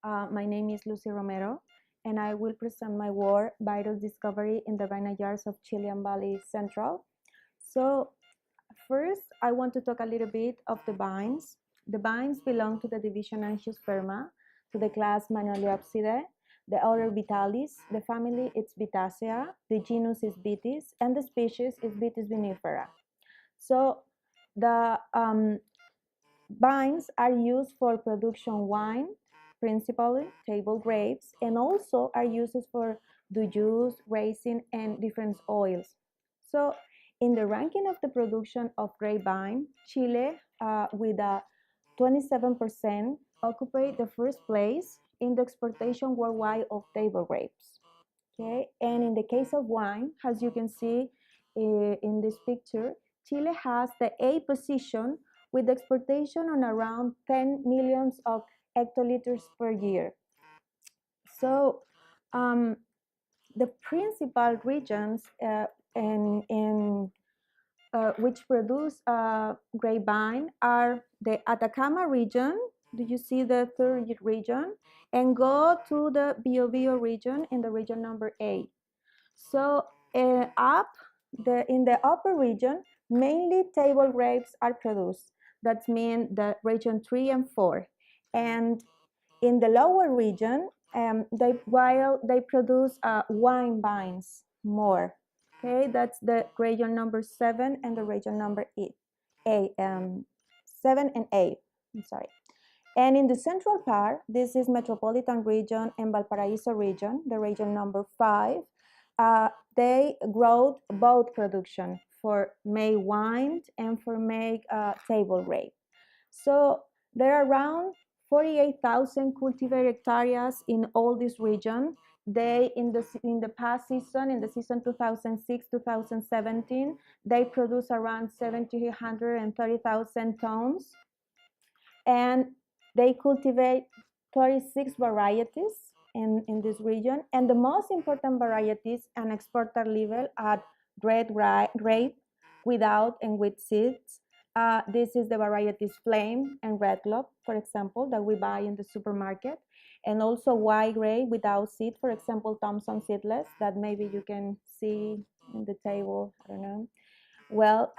My name is Lucy Romero, and I will present my work, Virus Discovery in the Vineyards of Chilean Valle Central. So first, I want to talk a little bit of the vines. The vines belong to the division Angiosperma, to the class Manoliopsidae, the order Vitalis, the family is Vitacea, the genus is Vitis, and the species is Vitis vinifera. So the vines are used for production wine, principally table grapes, and also are used for the juice, resin, and different oils. So in the ranking of the production of grapevine, Chile, with a 27%, occupied the first place in the exportation worldwide of table grapes. Okay, and in the case of wine, as you can see in this picture, Chile has the A position with exportation on around 10 millions of hectoliters per year. So the principal regions which produce grapevine are the Atacama region. Do you see the third region? And go to the Biobío region in the region number 8. So in the upper region, mainly table grapes are produced. That means the region 3 and 4. And in the lower region, while they produce wine vines more. Okay, that's the region number 7 and the region number 8. 7 and 8, I'm sorry. And in the central part, this is metropolitan region and Valparaiso region, the region number 5. They grow both production for make wine and for make table grape. So there are around 48,000 cultivated hectares in all this region. They in the past season, in the season 2006-2017, they produce around 730,000 tons, and they cultivate 36 varieties in this region. And the most important varieties and exporter level are red grape without and with seeds. This is the varieties Flame and Red Globe, for example, that we buy in the supermarket. And also white grape without seed, for example, Thompson seedless, that maybe you can see in the table, I don't know. Well,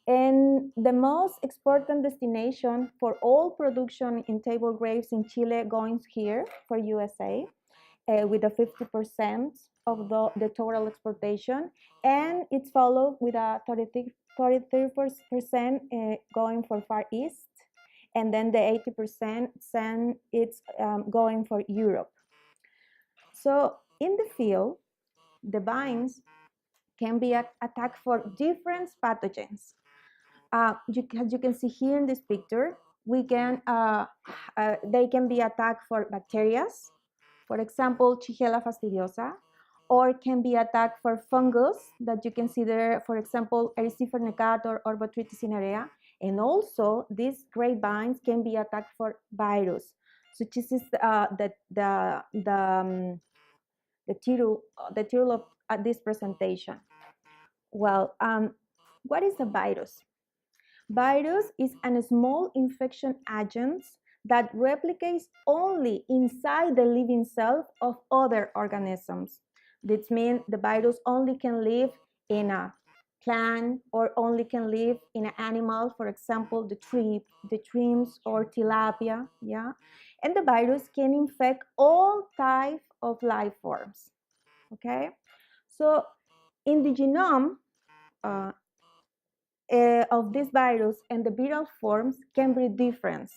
and the most important destination for all production in table grapes in Chile going here for USA, with a 50% of the total exportation, and it's followed with a 33% going for Far East, and then the 80% it's going for Europe. So in the field, the vines can be attacked for different pathogens. As you can see here in this picture, they can be attacked for bacteria, for example, Shigella fastidiosa, or can be attacked for fungus that you can see there, for example, Erysifer necator or Botrytis cinerea. And also, these grapevines can be attacked for virus. So this is the title of this presentation. Well, what is a virus? Virus is a small infection agent that replicates only inside the living cell of other organisms. This means the virus only can live in a plant or only can live in an animal, for example, the shrimps or tilapia, yeah? And the virus can infect all types of life forms, okay? So in the genome, of this virus and the viral forms can be different.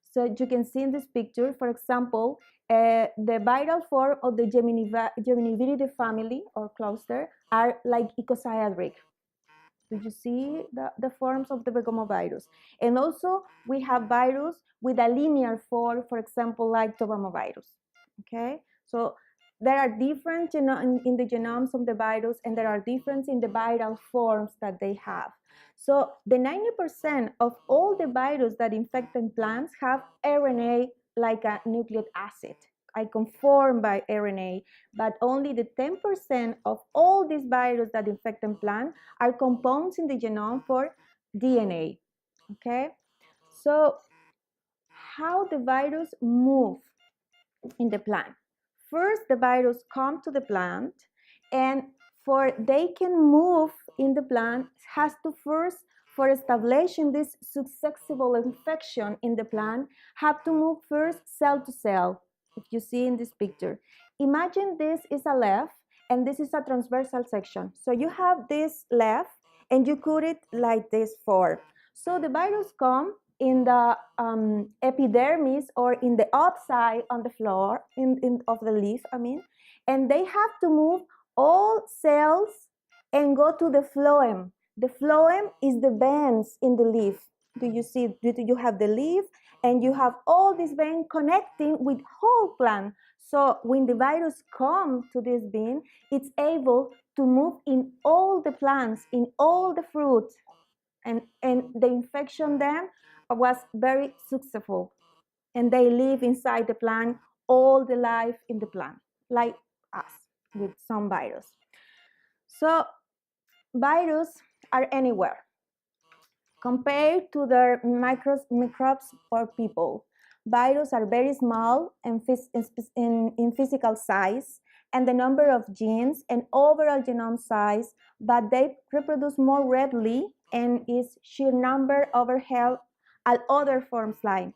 So you can see in this picture, for example, the viral form of the Geminividae family or cluster are like icosahedric. Do you see the forms of the begomovirus? And also we have virus with a linear form, for example, like tobamovirus. Okay, so there are different in the genomes of the virus, and there are differences in the viral forms that they have. So the 90% of all the virus that infect plants have RNA like a nucleic acid. I conform by RNA, but only the 10% of all these viruses that infect plants are components in the genome for DNA. Okay, so how the virus move? in the plant. First, the virus come to the plant, and for they can move in the plant, has to first, for establishing this susceptible infection in the plant, have to move first cell to cell. If you see in this picture, imagine this is a leaf and this is a transversal section. So you have this leaf and you cut it like this for. So the virus come in the epidermis or in the outside on the floor of the leaf, and they have to move all cells and go to the phloem. The phloem is the veins in the leaf. Do you see? You have the leaf and you have all these veins connecting with whole plant. So when the virus comes to this bean, it's able to move in all the plants, in all the fruits, and the infection then was very successful, and they live inside the plant all the life in the plant, like us with some virus. So virus are anywhere compared to the microbes or people. Viruses are very small in physical size and the number of genes and overall genome size, but they reproduce more readily and is sheer number overhead at other forms like.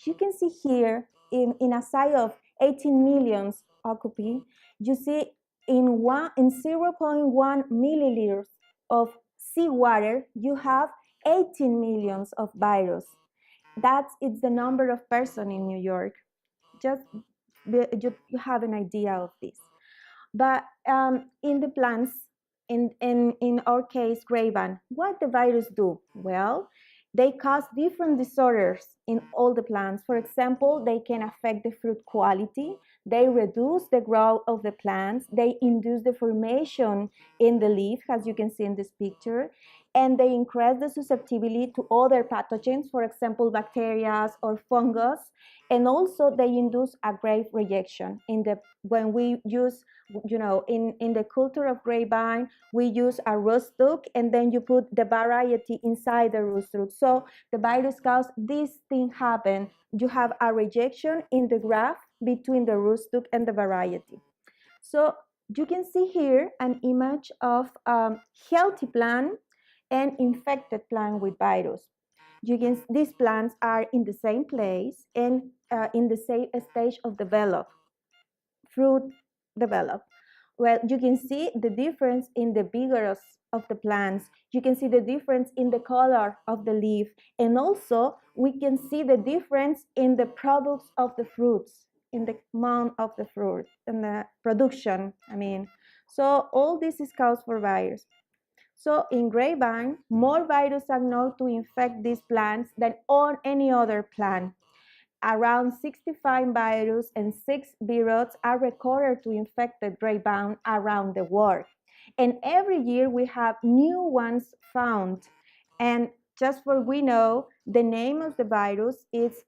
You can see here in a size of 18 million occupy, you see in 0.1 milliliters of seawater, you have 18 millions of virus. It's the number of person in New York. Just you have an idea of this. But in the plants, in our case, Grapevine, what the virus do? Well, they cause different disorders in all the plants. For example, they can affect the fruit quality. They reduce the growth of the plants. They induce the formation in the leaf, as you can see in this picture. And they increase the susceptibility to other pathogens, for example, bacteria or fungus. And also they induce a grape rejection. When we use, in the culture of grapevine, we use a rootstock and then you put the variety inside the rootstock. So the virus causes this thing happen. You have a rejection in the graft between the rootstock and the variety. So you can see here an image of a healthy plant and infected plant with virus. These plants are in the same place and in the same stage of fruit develop. Well, you can see the difference in the vigorous of the plants. You can see the difference in the color of the leaf. And also, we can see the difference in the products of the fruits, in the amount of the fruit, and the production, So all this is caused for virus. So in grapevine, more viruses are known to infect these plants than on any other plant. Around 65 viruses and 6 viruses are recorded to infect the grapevine around the world. And every year we have new ones found. And just for we know, the name of the virus is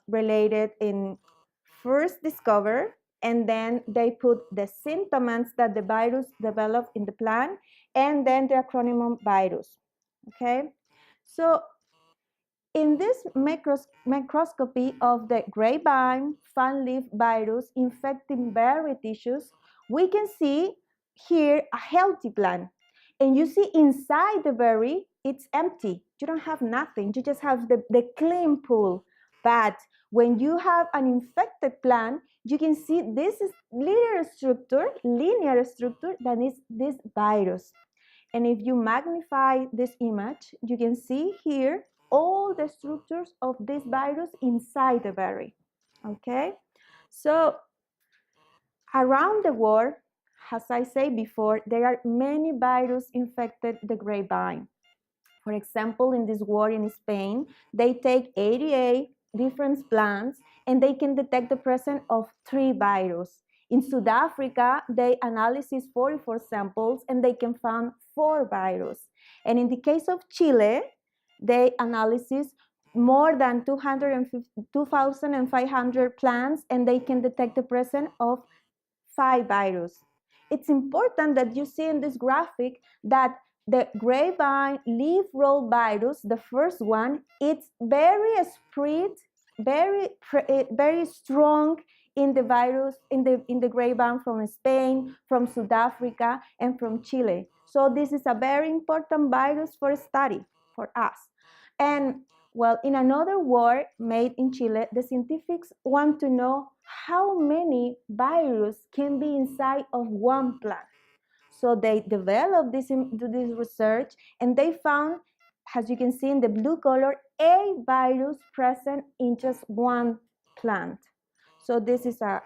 related in first discovered, and then they put the symptoms that the virus developed in the plant, and then the acronym virus. Okay, so in this microscopy of the grapevine fan leaf virus infecting berry tissues, we can see here a healthy plant. And you see inside the berry, it's empty. You don't have nothing. You just have the clean pool. But when you have an infected plant, you can see this is linear structure that is this virus. And if you magnify this image, you can see here all the structures of this virus inside the berry. Okay, so around the world, as I said before, there are many viruses infected the grapevine. For example, in this war in Spain, they take 88 different plants and they can detect the presence of 3 viruses. In South Africa, they analyze 44 samples and they can find 4 viruses. And in the case of Chile, they analyze more than 2,500 plants and they can detect the presence of 5 viruses. It's important that you see in this graphic that the grapevine leaf roll virus, the first one, it's very spread, very strong in the virus, in the Grapevine from Spain, from South Africa, and from Chile. So this is a very important virus for study for us. And well, in another work made in Chile, the scientists want to know how many viruses can be inside of one plant. So they developed this research, and they found, as you can see in the blue color, a virus present in just one plant. So this is a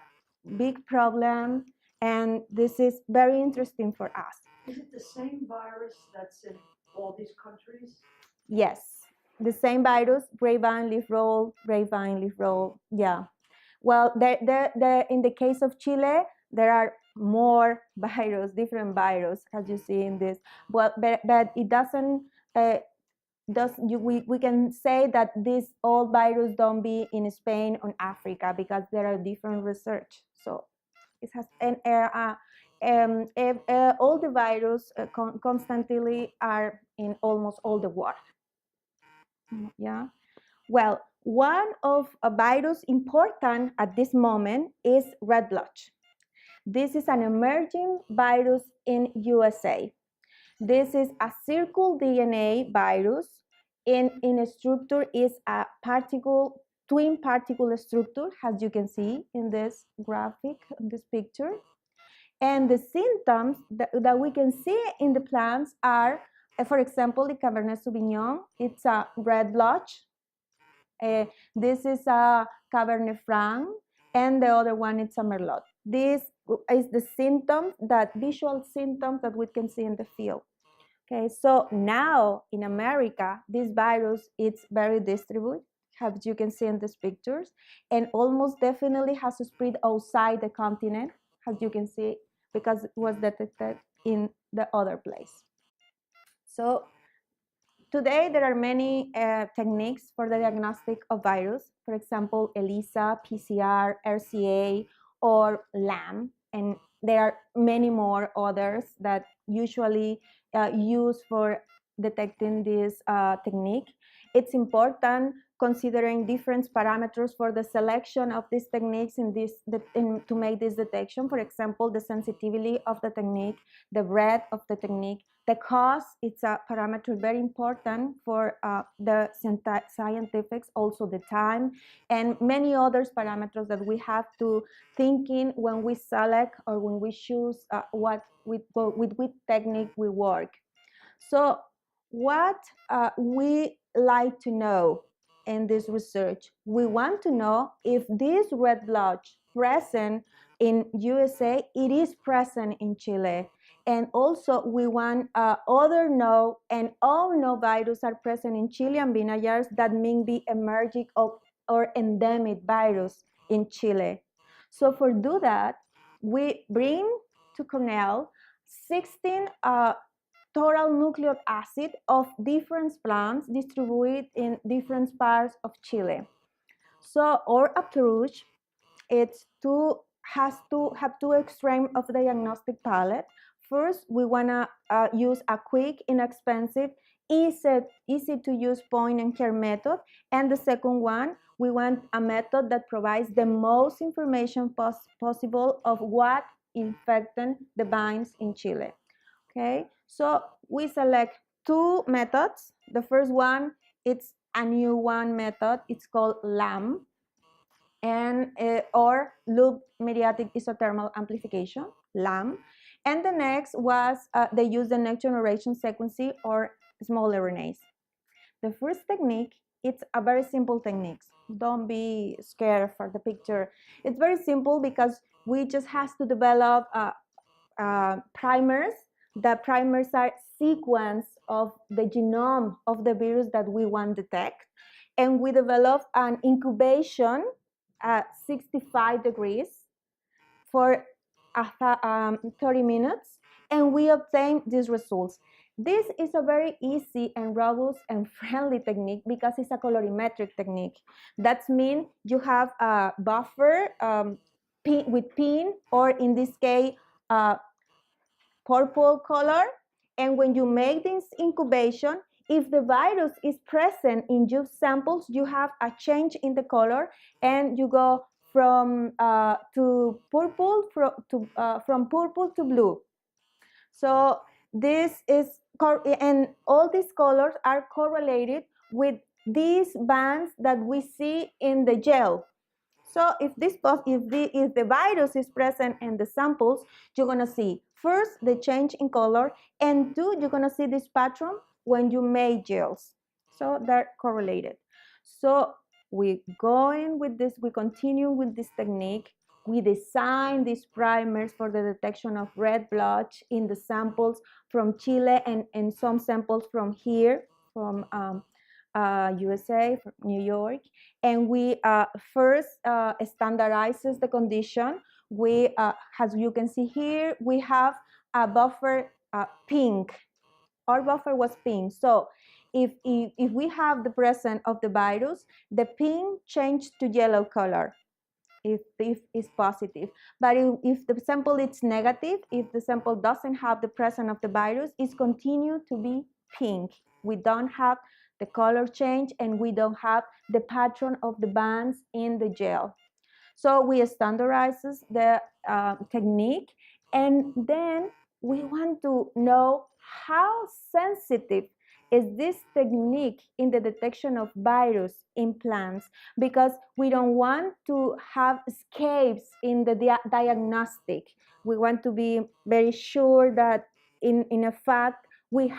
big problem, and this is very interesting for us. Is it the same virus that's in all these countries? Yes, the same virus, grapevine leaf roll, yeah. Well, in the case of Chile, there are more different viruses, as you see in this. But it doesn't, we can say that these all viruses don't be in Spain or Africa, because there are different research. So it has, all the viruses constantly are in almost all the world. Yeah. Well, one of a virus important at this moment is red blotch. This is an emerging virus in USA. This is a circle DNA virus. In a structure is a twin particle structure, as you can see in this graphic, in this picture. And the symptoms that we can see in the plants are, for example, the Cabernet Sauvignon, it's a red blotch. This is a Cabernet Franc, and the other one is a Merlot. This is the visual symptoms that we can see in the field. Okay, so now in America, this virus is very distributed, as you can see in these pictures, and almost definitely has spread outside the continent, as you can see, because it was detected in the other place. So today, there are many techniques for the diagnostic of virus. For example, ELISA, PCR, RCA, or LAM, and there are many more others that usually used for detecting this technique. It's important considering different parameters for the selection of these techniques to make this detection. For example, the sensitivity of the technique, the breadth of the technique, the cost. It's a parameter very important for the scientifics, also the time, and many other parameters that we have to think in when we select or when we choose with which technique we work. So what we like to know in this research, we want to know if this red blotch present in USA, it is present in Chile. And also we want other no and all no virus are present in Chilean vineyards that may be emerging or endemic virus in Chile. So for do that, we bring to Cornell 16 total nucleic acid of different plants distributed in different parts of Chile. So our approach is has to have two extremes of the diagnostic palette. First, we want to use a quick, inexpensive, easy to use point and care method. And the second one, we want a method that provides the most information possible of what infected the vines in Chile. Okay, so we select two methods. The first one, it's a new one method. It's called LAM, and or loop mediated isothermal amplification, LAM. And the next was they use the next generation sequencing or small RNAs. The first technique, it's a very simple technique. Don't be scared for the picture. It's very simple because we just have to develop primers. The primers are sequence of the genome of the virus that we want to detect. And we develop an incubation at 65 degrees for 30 minutes, and we obtain these results. This is a very easy and robust and friendly technique because it's a colorimetric technique. That means you have a buffer with pin, or in this case, purple color. And when you make this incubation, if the virus is present in your samples, you have a change in the color, and you go from to purple from purple to blue. So this is and all these colors are correlated with these bands that we see in the gel. So if the virus is present in the samples, you're gonna see first the change in color, and two, you're gonna see this pattern when you make gels. So they're correlated. So we continue with this technique. We design these primers for the detection of red blotch in the samples from Chile and some samples from here, from USA, from New York. And we first standardizes the condition. We, as you can see here, we have a buffer pink. Our buffer was pink. So if we have the presence of the virus, the pink changed to yellow color if it's positive. But if the sample is negative, if the sample doesn't have the presence of the virus, it's continue to be pink. We don't have the color change, and we don't have the pattern of the bands in the gel. So we standardizes the technique, and then we want to know how sensitive is this technique in the detection of virus in plants, because we don't want to have escapes in the diagnostic. We want to be very sure that in a fact we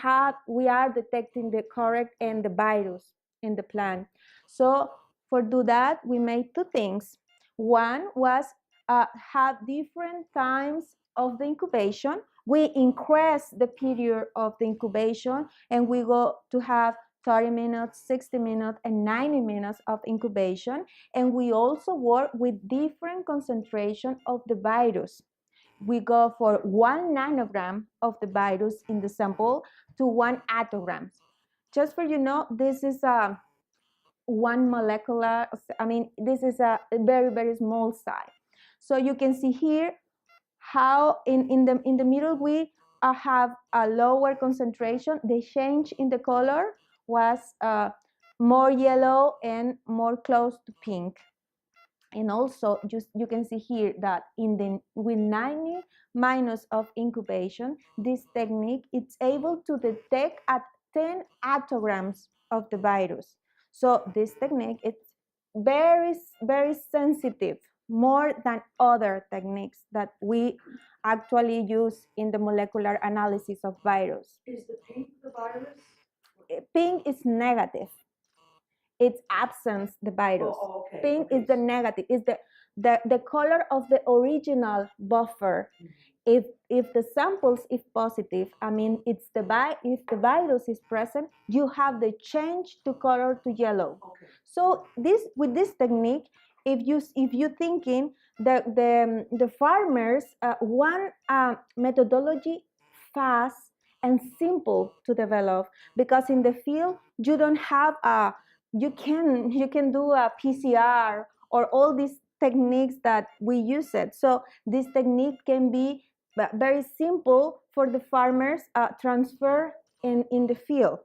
are detecting the correct and the virus in the plant. So for do that, we made two things. One was have different times of the incubation. We increase the period of the incubation, and we go to have 30 minutes, 60 minutes, and 90 minutes of incubation. And we also work with different concentration of the virus. We go for 1 nanogram of the virus in the sample to 1 attogram. Just for you know, this is a one molecular, I mean, this is a very, very small size. So you can see here how in the middle we have a lower concentration. The change in the color was more yellow and more close to pink. And also you can see here that with 90 minus of incubation, this technique it's able to detect at 10 attograms of the virus. So this technique is very, very sensitive, more than other techniques that we actually use in the molecular analysis of virus. Is the pink the virus? Pink is negative. It's absence the virus. Oh, okay. Pink Okay. is the negative. Is the color of the original buffer. Mm-hmm. If the samples is positive, I mean if the virus is present, you have the change to color to yellow. Okay. So with this technique, if you thinking the farmers want methodology fast and simple to develop, because in the field you don't have you can do a PCR or all these techniques that we use it. So this technique can be very simple for the farmers transfer in the field.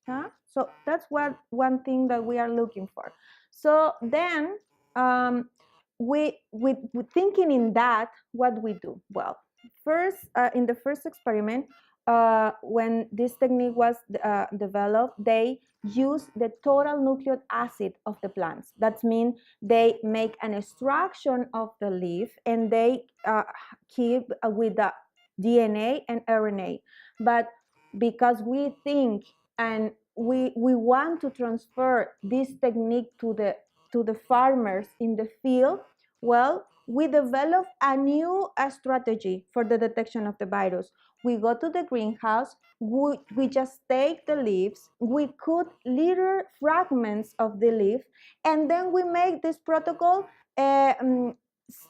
Huh? So that's one thing that we are looking for. So then we thinking in that, what we do? Well, first in the first experiment, when this technique was developed, they use the total nucleic acid of the plants. That means they make an extraction of the leaf, and they keep with the DNA and RNA. But because we think and we want to transfer this technique to the farmers in the field, well, we develop a new strategy for the detection of the virus. We go to the greenhouse, we just take the leaves, we cut little fragments of the leaf, and then we make this protocol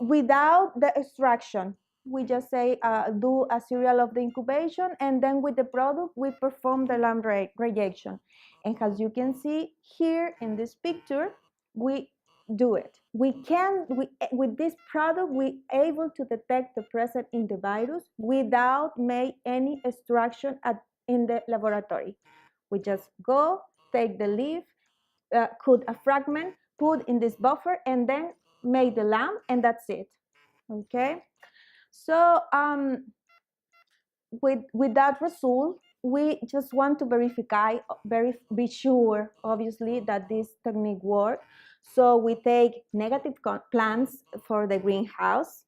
without the extraction. We just say do a serial of the incubation, and then with the product we perform the lamp rejection. And as you can see here in this picture, we do it. With this product we able to detect the presence in the virus without make any extraction in the laboratory. We just go take the leaf, cut a fragment, put in this buffer, and then make the lamp, and that's it. Okay, so with that result, we just want to be sure, obviously, that this technique works. So we take negative plants for the greenhouse,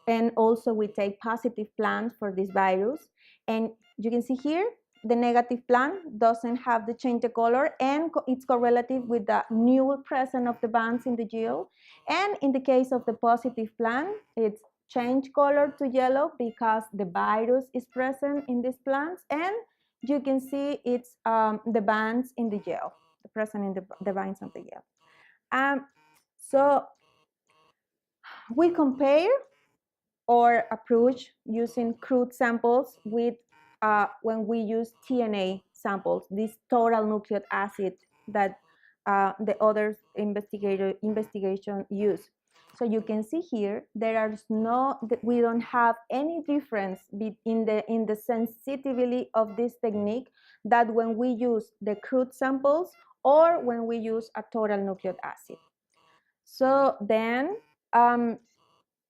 and also we take positive plants for this virus. And you can see here, the negative plant doesn't have the change of color, and it's correlative with the new presence of the bands in the gel. And in the case of the positive plant, it's change color to yellow because the virus is present in these plants, and you can see it's the bands in the gel, present in the bands of the gel. So we compare or approach using crude samples with when we use TNA samples, this total nucleic acid that the other investigation use. So you can see here, we don't have any difference in the sensitivity of this technique that when we use the crude samples or when we use a total nucleic acid. So then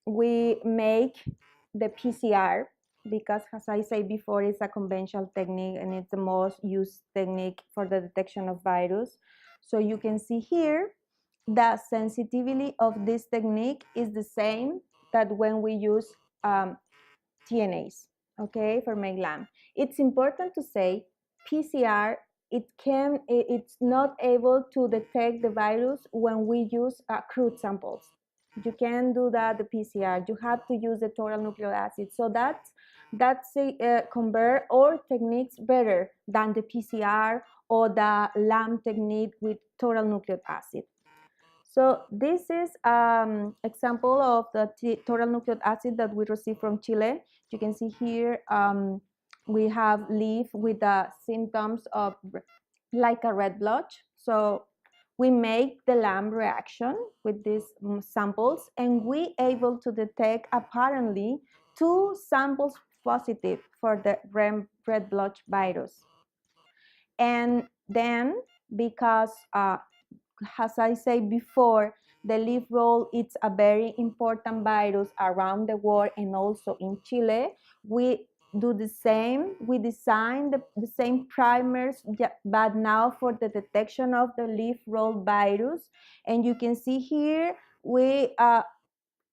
we make the PCR because, as I said before, it's a conventional technique and it's the most used technique for the detection of virus. So you can see here the sensitivity of this technique is the same that when we use TNAs, okay, for MAGLAM. It's important to say PCR, it's not able to detect the virus when we use crude samples. You can do that, the PCR. You have to use the total nucleic acid. So that's convert all techniques better than the PCR or the LAM technique with total nucleic acid. So this is example of the total nucleic acid that we received from Chile. You can see here we have leaf with the symptoms of like a red blotch. So we make the LAM reaction with these samples, and we able to detect apparently 2 samples positive for the red blotch virus. And then because as I said before, the leaf roll is a very important virus around the world and also in Chile. We do the same. We design the same primers, but now for the detection of the leaf roll virus. And you can see here, we are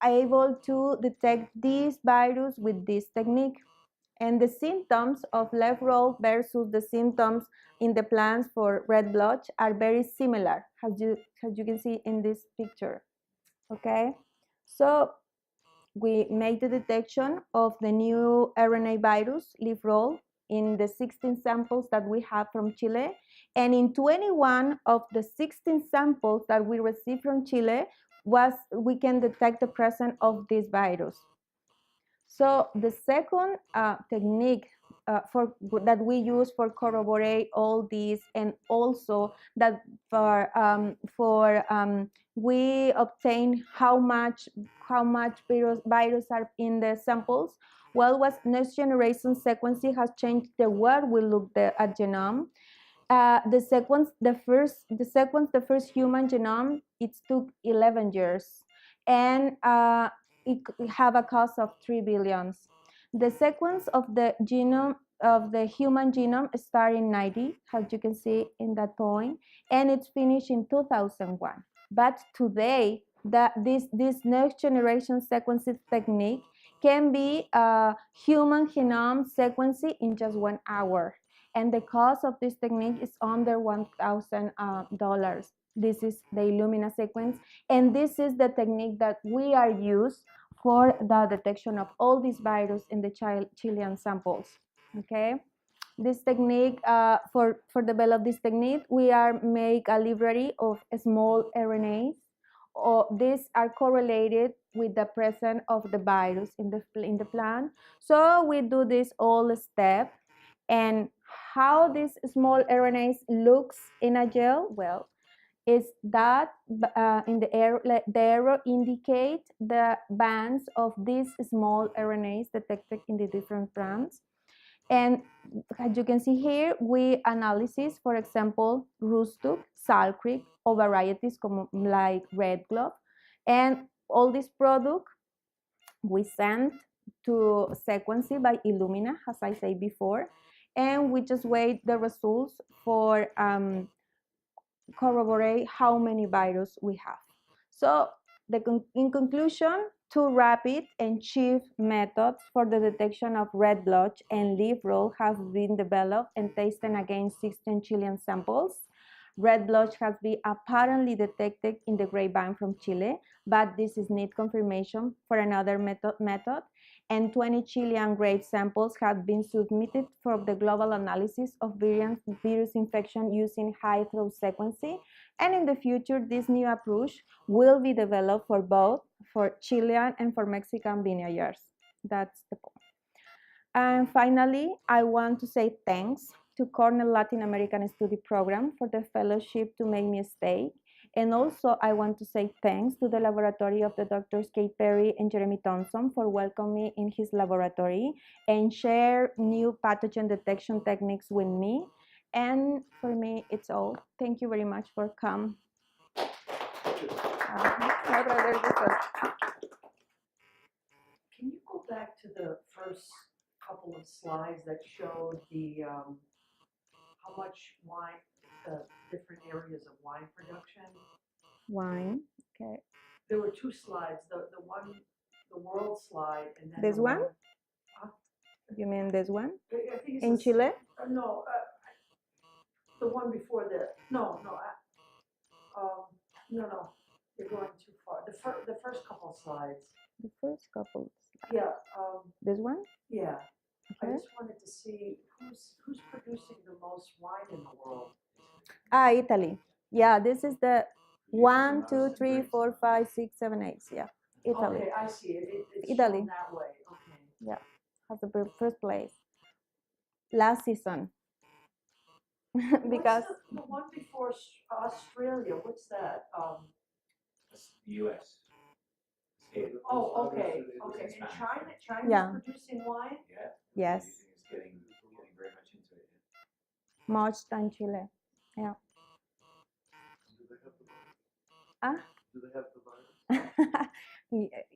able to detect this virus with this technique. And the symptoms of leaf roll versus the symptoms in the plants for red blotch are very similar, as you can see in this picture. Okay, so we make the detection of the new RNA virus, leaf roll, in the 16 samples that we have from Chile. And in 21 of the 16 samples that we received from Chile, we can detect the presence of this virus. So the second technique that we use for corroborate all these, and also that we obtain how much virus are in the samples. Well, was next generation sequencing has changed the way we look at genome. The first human genome, it took 11 years, and it have a cost of 3 billion. The sequence of the genome of the human genome started in 90, as you can see in that point, and it's finished in 2001. But today, this next generation sequencing technique can be human genome sequencing in just 1 hour. And the cost of this technique is under $1,000. This is the Illumina sequence, and this is the technique that we are used for the detection of all these viruses in the Chilean samples. Okay, this technique for develop this technique, we make a library of small RNAs. These are correlated with the presence of the virus in the plant. So we do this all step. And how these small RNAs looks in a gel? Well, is that in the arrow indicate the bands of these small RNAs detected in the different plants. And as you can see here, we analysis, for example, Rustuc, Salt Creek, or varieties like Red Glove. And all this product we send to sequencing by Illumina, as I said before, and we just wait the results for corroborate how many virus we have. So in conclusion, two rapid and cheap methods for the detection of red blotch and leaf roll have been developed and tested against 16 Chilean samples. Red blotch has been apparently detected in the grapevine from Chile, but this is need confirmation for another method. And 20 Chilean grape samples have been submitted for the global analysis of virus infection using high-throughput sequencing. And in the future, this new approach will be developed for both for Chilean and for Mexican vineyards. That's the point. And finally, I want to say thanks to Cornell Latin American Study Program for the fellowship to make me stay. And also, I want to say thanks to the laboratory of the Drs. Kate Perry and Jeremy Thompson for welcoming me in his laboratory and share new pathogen detection techniques with me. And for me, it's all. Thank you very much for coming. Can you go back to the first couple of slides that showed the how much wine, the different areas of wine production? Wine, okay. There were two slides, the world slide, and then This the one? You mean this one? I think it's in Chile? No, the one before the no. You're going too far. The first couple of slides. The first couple. Yeah. This one? Yeah. Okay. I just wanted to see who's producing the most wine in the world. Italy. Yeah, this is the 1, 2, 3, 4, 5, 6, 7, 8. Yeah, Italy. Okay, I see it. It's Italy. shown that way. Okay. Yeah, has the first place. Last season. Because what's the one before Australia? What's that? The U.S. Oh, okay. And China's Yeah. producing wine? Yeah. Yes. It's getting very much into it. Much than Chile. Yeah. Do they have the virus?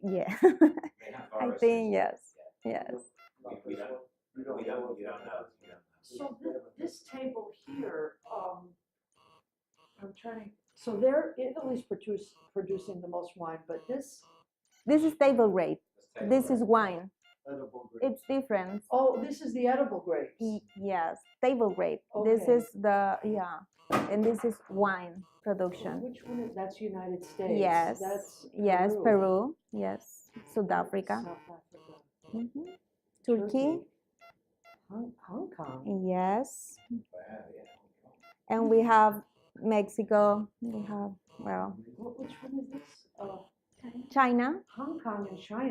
Yeah. They have I viruses. think yes. Yes. We don't know. So this table here, I'm trying to. So Italy's producing the most wine, but this. This is table grape. This is wine. Edible grapes. It's different. Oh, this is the edible grapes. Yes, table grape. This Okay. is the and this is wine production. Which one is that's United States? Yes. That's Yes, Peru. Yes, South Africa. South Africa. Mhm. Turkey. Hong Kong. Yes. And we have Mexico. We have Which one is this? China. Hong Kong and China.